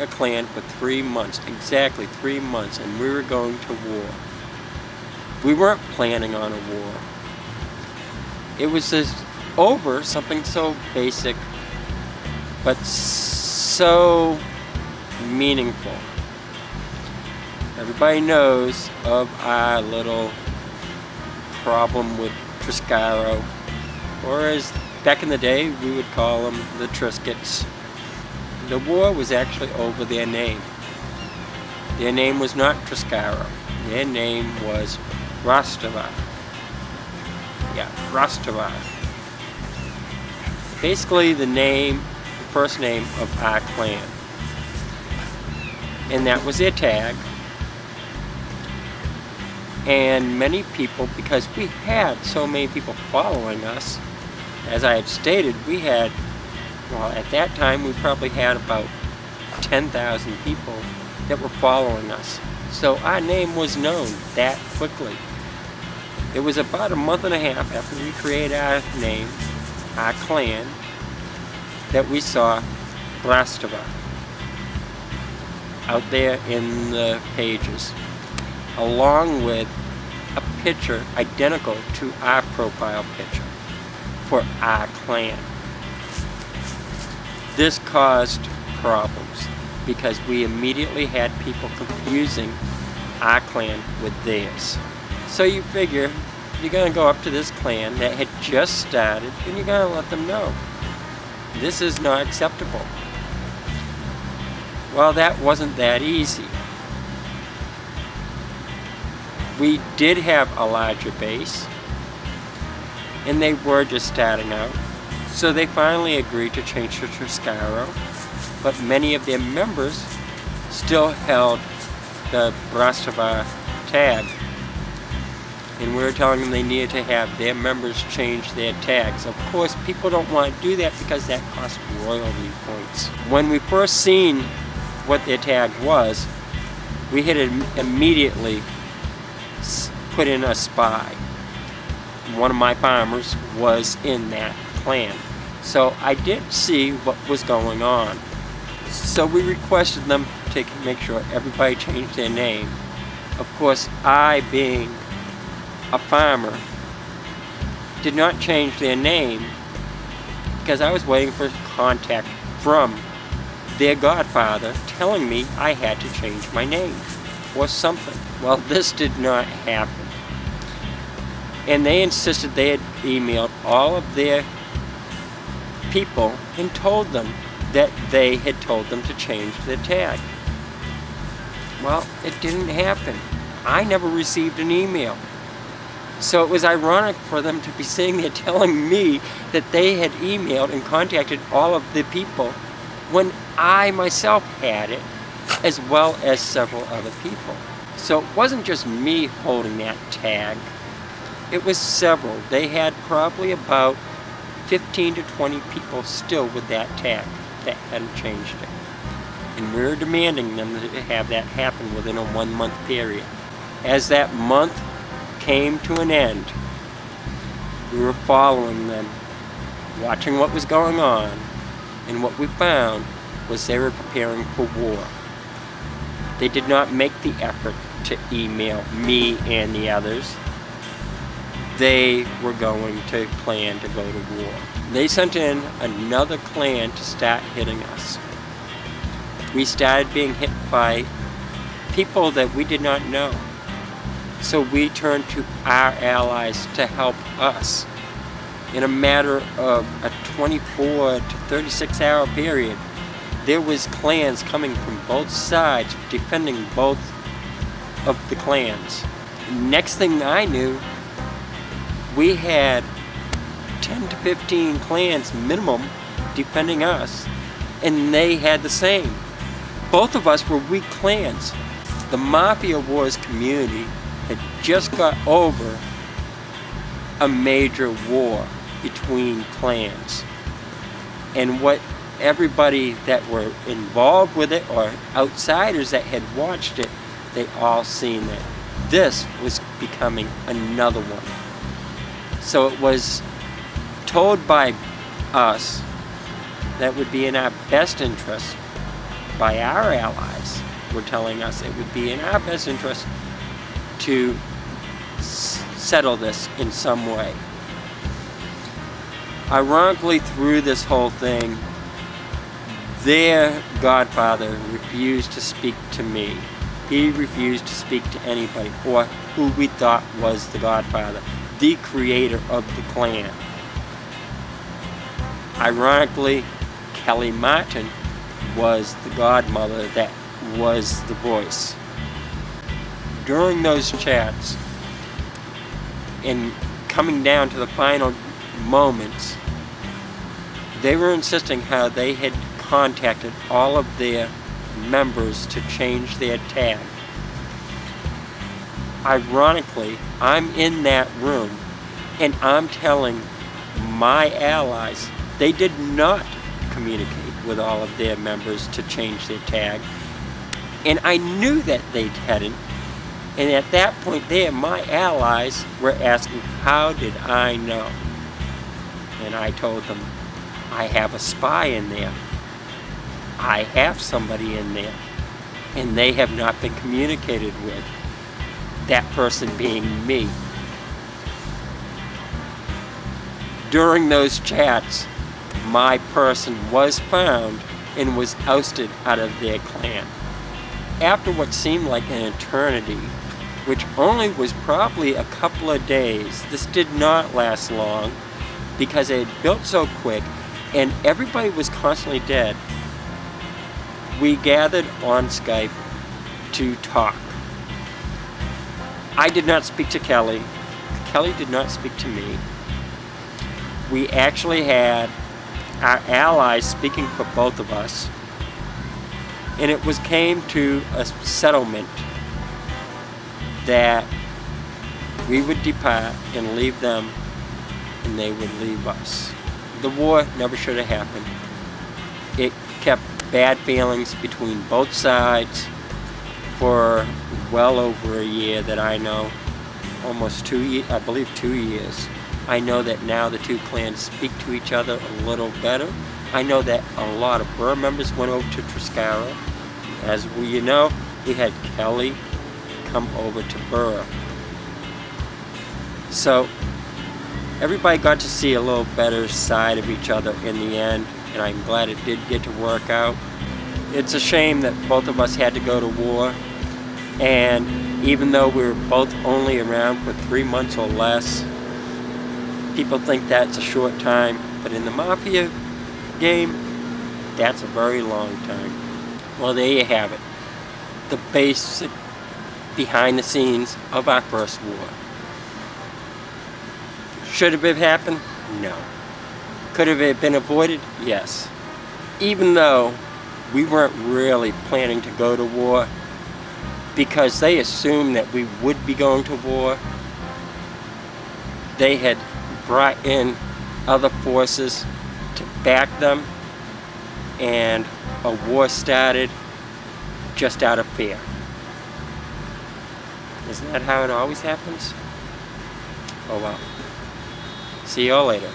a clan for 3 months, exactly 3 months, and we were going to war. We weren't planning on a war. It was just over something so basic, but so meaningful. Everybody knows of our little problem with Triscaro, or as back in the day we would call them the Triscuits. The war was actually over their name. Their name was not Triscaro. Their name was Rostava. Yeah, Rostava. Basically the first name of our clan. And that was their tag. And many people, because we had so many people following us, as I had stated, we had, well, at that time we probably had about 10,000 people that were following us. So our name was known that quickly. It was about a month and a half after we created our name, our clan, that we saw Rostava out there in the pages, along with a picture identical to our profile picture for our clan. This caused problems because we immediately had people confusing our clan with theirs. So you figure you're going to go up to this clan that had just started and you're going to let them know this is not acceptable. Well, that wasn't that easy. We did have a larger base, and they were just starting out, so they finally agreed to change to Triscaro, but many of their members still held the Rostava tag, and we were telling them they needed to have their members change their tags. Of course, people don't want to do that because that costs royalty points. When we first seen what their tag was, we had immediately put in a spy. One of my farmers was in that clan, so I did see what was going on. So we requested them to make sure everybody changed their name. Of course, I, being a farmer, did not change their name because I was waiting for contact from their godfather telling me I had to change my name or something. Well, this did not happen. And they insisted they had emailed all of their people and told them that they had told them to change their tag. Well, it didn't happen. I never received an email. So it was ironic for them to be sitting there telling me that they had emailed and contacted all of the people when I myself had it, as well as several other people. So it wasn't just me holding that tag. It was several. They had probably about 15 to 20 people still with that tag that hadn't changed it. And we were demanding them to have that happen within a 1 month period. As that month came to an end, we were following them, watching what was going on, and what we found was they were preparing for war. They did not make the effort to email me and the others. They were going to plan to go to war. They sent in another clan to start hitting us. We started being hit by people that we did not know. So we turned to our allies to help us. In a matter of a 24 to 36 hour period, there was clans coming from both sides defending both of the clans. Next thing I knew, we had 10 to 15 clans minimum defending us, and they had the same. Both of us were weak clans. The Mafia Wars community had just got over a major war between clans. And what everybody that were involved with it or outsiders that had watched it, they all seen that this was becoming another one. So it was told by us that it would be in our best interest by our allies were telling us it would be in our best interest to settle this in some way. Ironically, through this whole thing, their godfather refused to speak to me. He refused to speak to anybody, or who we thought was the godfather, the creator of the clan. Ironically, Kelly Martin was the godmother that was the voice. During those chats, and coming down to the final moments, they were insisting how they had contacted all of their members to change their tag. Ironically, I'm in that room and I'm telling my allies they did not communicate with all of their members to change their tag, and I knew that they hadn't. And at that point there, my allies were asking, how did I know? And I told them, I have a spy in there. I have somebody in there. And they have not been communicated with. That person being me. During those chats, my person was found and was ousted out of their clan. After what seemed like an eternity, which only was probably a couple of days, this did not last long because it had built so quick and everybody was constantly dead. We gathered on Skype to talk. I did not speak to Kelly. Kelly did not speak to me. We actually had our allies speaking for both of us, and it came to a settlement that we would depart and leave them, and they would leave us. The war never should have happened. It kept bad feelings between both sides for well over a year that I know, almost 2 years, I believe 2 years. I know that now the two clans speak to each other a little better. I know that a lot of Burr members went over to Triscara. As we know, we had Kelly come over to Burr. So everybody got to see a little better side of each other in the end, and I'm glad it did get to work out. It's a shame that both of us had to go to war, and even though we were both only around for 3 months or less, people think that's a short time, but in the Mafia game, that's a very long time. Well, there you have it. The basic behind the scenes of our first war. Should have it happened? No. Could have it been avoided? Yes. Even though we weren't really planning to go to war, because they assumed that we would be going to war, they had brought in other forces to back them, and a war started just out of fear. Isn't that how it always happens? Oh well. See y'all later.